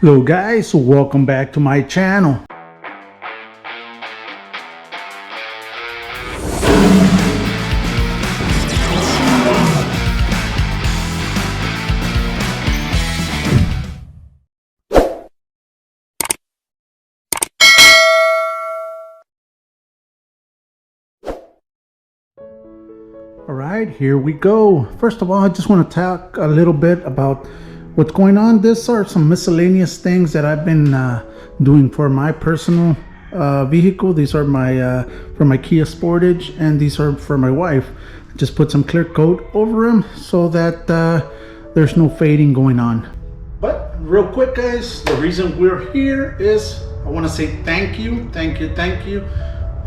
Hello guys, welcome back to my channel. Alright, here we go. First of all, I just want to talk a little bit about what's going on. These are some miscellaneous things that I've been doing for my personal vehicle. These are my for my Kia Sportage, and these are for my wife. Just put some clear coat over them so that there's no fading going on. But real quick guys, the reason we're here is I want to say thank you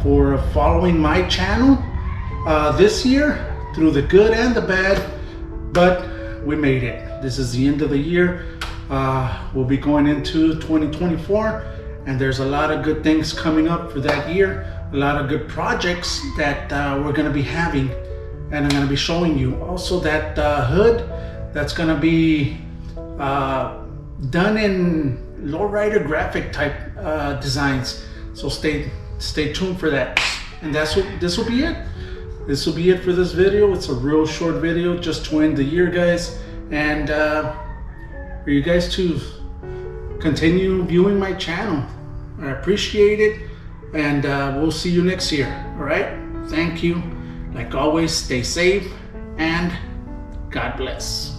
for following my channel this year, through the good and the bad, but we made it. This is the end of the year. We'll be going into 2024, and there's a lot of good things coming up for that year, a lot of good projects that we're going to be having, and I'm going to be showing you. Also that hood that's going to be done in lowrider graphic type designs, so stay tuned for that. And this will be it. This will be it for this video. It's a real short video just to end the year, guys, and for you guys to continue viewing my channel. I appreciate it, and we'll see you next year. All right, thank you. Like always, stay safe and God bless.